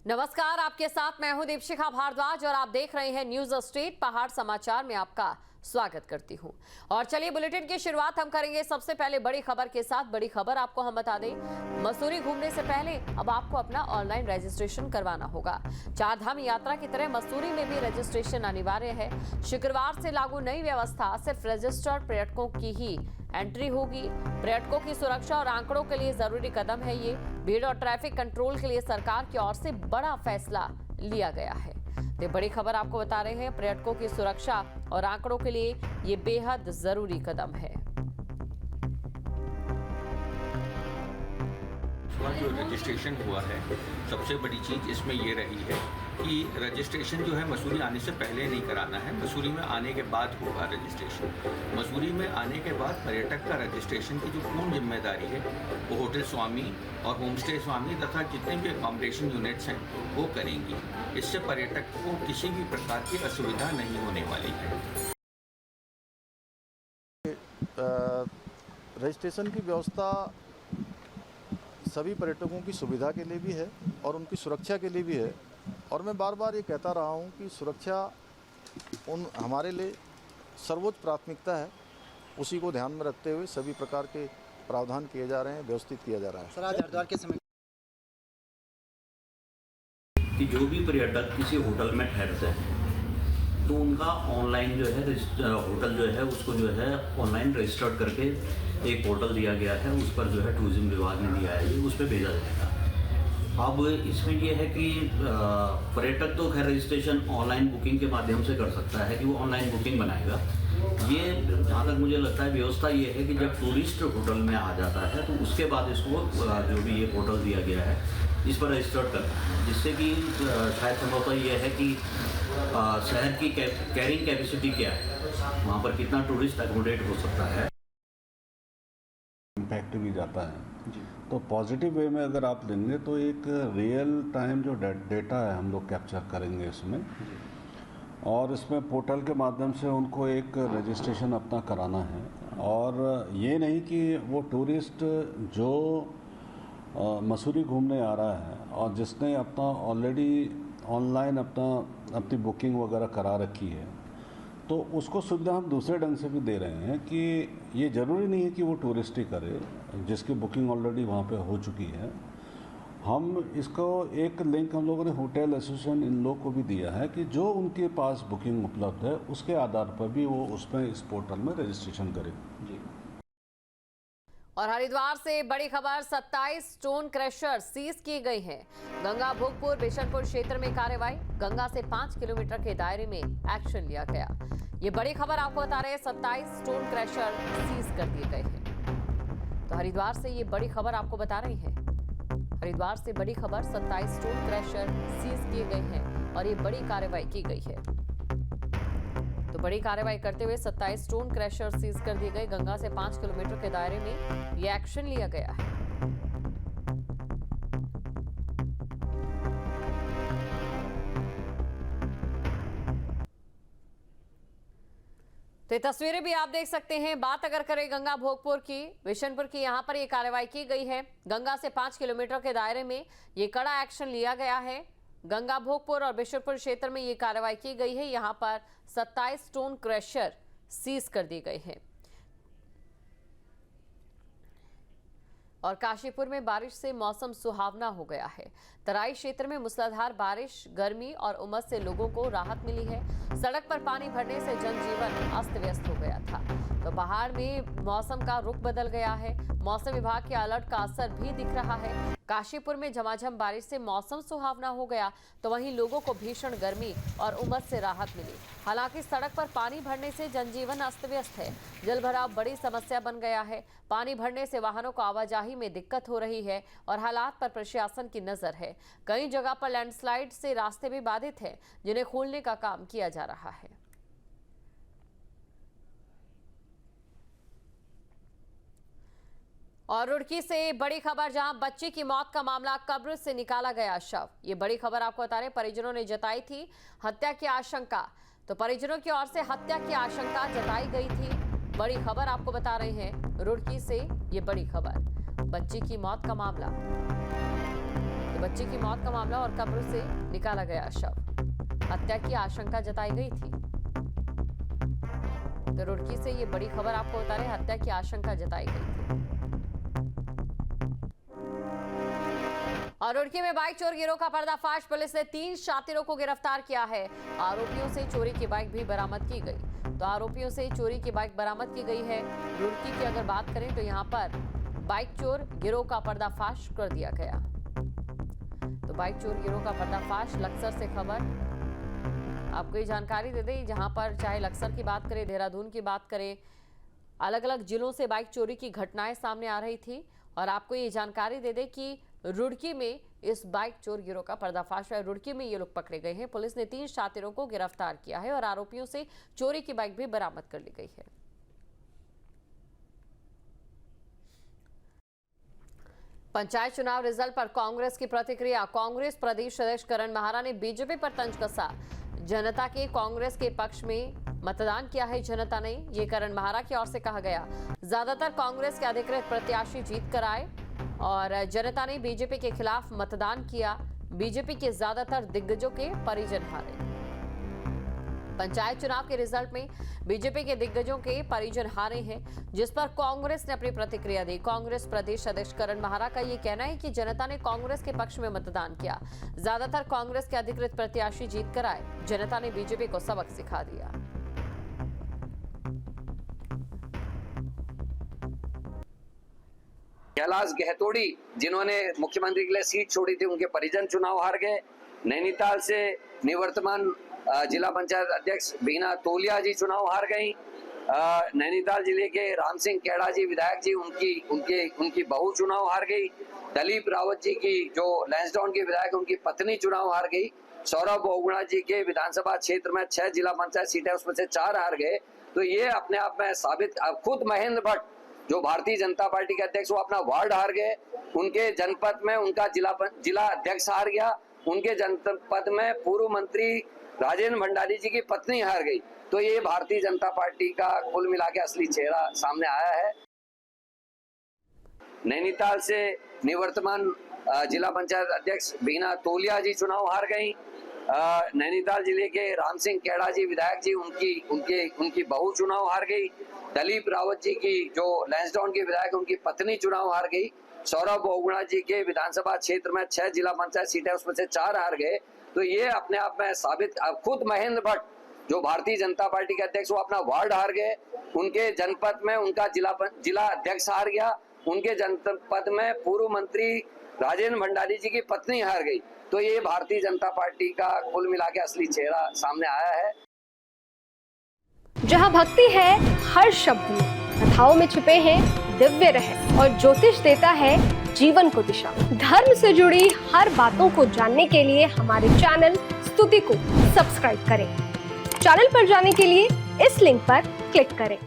नमस्कार, आपके साथ मैं हूं दीपशिखा भारद्वाज और आप देख रहे हैं न्यूज स्टेट पहाड़ समाचार में आपका स्वागत करती हूं। और चलिए बुलेटिन की शुरुआत हम करेंगे सबसे पहले बड़ी खबर के साथ। बड़ी खबर आपको हम बता दें, मसूरी घूमने से पहले अब आपको अपना ऑनलाइन रजिस्ट्रेशन करवाना होगा। चार धाम यात्रा की तरह मसूरी में भी रजिस्ट्रेशन अनिवार्य है। शुक्रवार से लागू नई व्यवस्था, सिर्फ रजिस्टर्ड पर्यटकों की ही एंट्री होगी। पर्यटकों की सुरक्षा और आंकड़ों के लिए जरूरी कदम है ये। भीड़ और ट्रैफिक कंट्रोल के लिए सरकार की ओर से बड़ा फैसला लिया गया है। तो बड़ी खबर आपको बता रहे हैं, पर्यटकों की सुरक्षा और आंकड़ों के लिए ये बेहद जरूरी कदम है। जो रजिस्ट्रेशन हुआ है, सबसे बड़ी चीज़ इसमें ये रही है कि रजिस्ट्रेशन जो है मसूरी आने से पहले नहीं कराना है, मसूरी में आने के बाद होगा रजिस्ट्रेशन। मसूरी में आने के बाद पर्यटक का रजिस्ट्रेशन की जो पूर्ण जिम्मेदारी है वो होटल स्वामी और होमस्टे स्वामी तथा जितने भी अकोमोडेशन यूनिट्स हैं वो करेंगी। इससे पर्यटक को किसी भी प्रकार की असुविधा नहीं होने वाली है। रजिस्ट्रेशन की व्यवस्था सभी पर्यटकों की सुविधा के लिए भी है और उनकी सुरक्षा के लिए भी है। और मैं बार बार ये कहता रहा हूँ कि सुरक्षा हमारे लिए सर्वोच्च प्राथमिकता है। उसी को ध्यान में रखते हुए सभी प्रकार के प्रावधान किए जा रहे हैं, व्यवस्थित किया जा रहा है। सर, आज हरिद्वार के समय कि जो भी पर्यटक किसी होटल में ठहरते हैं तो उनका ऑनलाइन जो है होटल जो है उसको जो है ऑनलाइन रजिस्टर्ड करके एक पोर्टल दिया गया है, उस पर जो है टूरिज्म विभाग ने दिया है, उस पर भेजा जाएगा। अब इसमें ये है कि पर्यटक तो खैर रजिस्ट्रेशन ऑनलाइन बुकिंग के माध्यम से कर सकता है कि वो ऑनलाइन बुकिंग बनाएगा। ये जहाँ तक मुझे लगता है व्यवस्था ये है कि जब टूरिस्ट होटल में आ जाता है तो उसके बाद इसको जो भी ये पोर्टल दिया गया है इस पर रजिस्टर्ड करना है, जिससे कि शायद संभवतः ये है कि शहर की कैरिंग कैपेसिटी क्या है, वहाँ पर कितना टूरिस्ट एकोमोडेट हो सकता है। इम्पैक्ट भी जाता है तो पॉजिटिव वे में अगर आप लेंगे तो एक रियल टाइम जो डेटा है हम लोग कैप्चर करेंगे इसमें, और इसमें पोर्टल के माध्यम से उनको एक रजिस्ट्रेशन अपना कराना है। और ये नहीं कि वो टूरिस्ट जो मसूरी घूमने आ रहा है और जिसने अपना ऑलरेडी ऑनलाइन अपनी बुकिंग वगैरह करा रखी है तो उसको सुविधा हम दूसरे ढंग से भी दे रहे हैं कि ये ज़रूरी नहीं है कि वो टूरिस्ट ही करे, जिसकी बुकिंग ऑलरेडी वहाँ पे हो चुकी है। हम इसको एक लिंक हम लोगों ने होटल एसोसिएशन इन लोग को भी दिया है कि जो उनके पास बुकिंग उपलब्ध है उसके आधार पर भी वो उसमें इस पोर्टल में रजिस्ट्रेशन करें। जी। और हरिद्वार से बड़ी खबर, 27 स्टोन क्रशर सीज किए गए हैं। गंगा भोगपुर बिशनपुर क्षेत्र में कार्रवाई, गंगा से 5 किलोमीटर के दायरे में एक्शन लिया गया। ये बड़ी खबर आपको बता रहे हैं, 27 स्टोन क्रशर सीज कर दिए गए हैं। तो हरिद्वार से ये बड़ी खबर आपको बता रही है, हरिद्वार से बड़ी खबर, 27 स्टोन क्रशर सीज किए गए हैं और ये बड़ी कार्रवाई की गई है। तो बड़ी कार्रवाई करते हुए 27 स्टोन क्रशर सीज कर दिए गए। गंगा से 5 किलोमीटर के दायरे में ये एक्शन लिया गया है। तो ये तस्वीरें भी आप देख सकते हैं। बात अगर करें गंगा भोगपुर की, बिशनपुर की, यहाँ पर ये कार्रवाई की गई है। गंगा से 5 किलोमीटर के दायरे में ये कड़ा एक्शन लिया गया है। गंगा भोगपुर और बिशनपुर क्षेत्र में ये कार्रवाई की गई है। यहाँ पर 27 स्टोन क्रशर सीज कर दिए गए हैं। और काशीपुर में बारिश से मौसम सुहावना हो गया है। तराई क्षेत्र में मूसलाधार बारिश, गर्मी और उमस से लोगों को राहत मिली है। सड़क पर पानी भरने से जनजीवन अस्त व्यस्त हो गया था। तो पहाड़ में मौसम का रुख बदल गया है। मौसम विभाग के अलर्ट का असर भी दिख रहा है। काशीपुर में झमाझम बारिश से मौसम सुहावना हो गया, तो वहीं लोगों को भीषण गर्मी और उमस से राहत मिली। हालांकि सड़क पर पानी भरने से जनजीवन अस्त व्यस्त है। जलभराव बड़ी समस्या बन गया है। पानी भरने से वाहनों को आवाजाही में दिक्कत हो रही है और हालात पर प्रशासन की नजर है। कई जगह पर लैंडस्लाइड से रास्ते भी बाधित हैं, जिन्हें खोलने का काम किया जा रहा है। और रुड़की से बड़ी खबर, जहां बच्ची की मौत का मामला, कब्र से निकाला गया शव। ये बड़ी खबर आपको बता रहे, परिजनों ने जताई थी हत्या की आशंका। तो परिजनों की ओर से हत्या की आशंका जताई गई थी। बड़ी खबर आपको बता रहे हैं रुड़की से, ये बड़ी खबर, बच्ची की मौत का मामला। तो बच्चे की मौत का मामला और कब्र से निकाला गया शव। हत्या की आशंका जताई गई थी। तो रुड़की से ये बड़ी खबर आपको बता रहे, हत्या की आशंका जताई गई थी। और रुड़की में बाइक चोर गिरोह का पर्दाफाश, पुलिस ने 3 शातिरों को गिरफ्तार किया है। आरोपियों से चोरी की बाइक भी बरामद की गई। तो आरोपियों से चोरी की बाइक बरामद की गई है। रुड़की की अगर बात करें तो यहाँ पर बाइक चोर गिरोह का पर्दाफाश कर दिया गया। तो बाइक चोर गिरोह का पर्दाफाश, लक्सर से खबर आपको ये जानकारी दे दें, जहां पर चाहे लक्सर की बात करें, देहरादून की बात करें, अलग अलग जिलों से बाइक चोरी की घटनाएं सामने आ रही थी। और आपको ये जानकारी दे दें कि रुड़की में इस बाइक चोर गिरोह का पर्दाफाश है। रुड़की में ये लोग पकड़े गए हैं। पुलिस ने 3 शातिरों को गिरफ्तार किया है और आरोपियों से चोरी की बाइक भी बरामद कर ली गई है। पंचायत चुनाव रिजल्ट पर कांग्रेस की प्रतिक्रिया। कांग्रेस प्रदेश अध्यक्ष करण महारा ने बीजेपी पर तंज कसा। जनता के कांग्रेस के पक्ष में मतदान किया है जनता ने, ये करण महारा की ओर से कहा गया। ज्यादातर कांग्रेस के अधिकृत प्रत्याशी जीत कर आए और जनता ने बीजेपी के खिलाफ मतदान किया। बीजेपी के ज्यादातर दिग्गजों के परिजन हारे। पंचायत चुनाव के रिजल्ट में बीजेपी के दिग्गजों के परिजन हारे हैं, जिस पर कांग्रेस ने अपनी प्रतिक्रिया दी। कांग्रेस प्रदेश अध्यक्ष करण महारा का ये कहना है कि जनता ने कांग्रेस के पक्ष में मतदान किया। ज्यादातर कांग्रेस के अधिकृत प्रत्याशी जीत कर आए। जनता ने बीजेपी को सबक सिखा दिया। कैलाश गहतोड़ी जिन्होंने मुख्यमंत्री के लिए सीट छोड़ी थी, उनके परिजन चुनाव हार गए। नैनीताल से निवर्तमान जिला पंचायत अध्यक्ष बीना तोलिया जी चुनाव हार गई। नैनीताल जिले के राम सिंह केड़ा जी विधायक जी, उनकी बहू चुनाव हार गई। दलीप रावत जी की जो लैंसडाउन के विधायक, उनकी पत्नी चुनाव हार गई। सौरभ बहुगुणा जी के विधानसभा क्षेत्र में 6 जिला पंचायत सीटें, उसमें से 4 हार गए। तो ये अपने आप में साबित, खुद महेंद्र भट्ट जो भारतीय जनता पार्टी के अध्यक्ष, वो अपना वार्ड हार गए। उनके जनपद में उनका जिला अध्यक्ष हार गया। उनके जनपद में पूर्व मंत्री राजेंद्र भंडारी जी की पत्नी हार गई। तो ये भारतीय जनता पार्टी का कुल मिला के असली चेहरा सामने आया है। नैनीताल से निवर्तमान जिला पंचायत अध्यक्ष बीना तोलिया जी चुनाव हार गई। नैनीताल जिले के राम सिंह केड़ा जी विधायक जी, उनकी बहू चुनाव हार गई। दलीप रावत जी की जो लैंसडाउन के विधायक, उनकी पत्नी चुनाव हार गई। सौरभ बहुगुणा जी के विधानसभा क्षेत्र में 6 जिला पंचायत सीटें, उसमें से 4 हार गए। तो ये अपने आप में साबित, खुद महेंद्र भट्ट जो भारतीय जनता पार्टी के अध्यक्ष, वो अपना वार्ड हार गए। उनके जनपद में उनका जिला अध्यक्ष हार गया। उनके जनपद में पूर्व मंत्री राजेंद्र भंडारी जी की पत्नी हार गई। तो ये भारतीय जनता पार्टी का कुल मिला के असली चेहरा सामने आया है। जहाँ भक्ति है हर शब्द में, कथाओं में छुपे हैं दिव्य रहस्य और ज्योतिष देता है जीवन को दिशा। धर्म से जुड़ी हर बातों को जानने के लिए हमारे चैनल स्तुति को सब्सक्राइब करें। चैनल पर जाने के लिए इस लिंक पर क्लिक करें।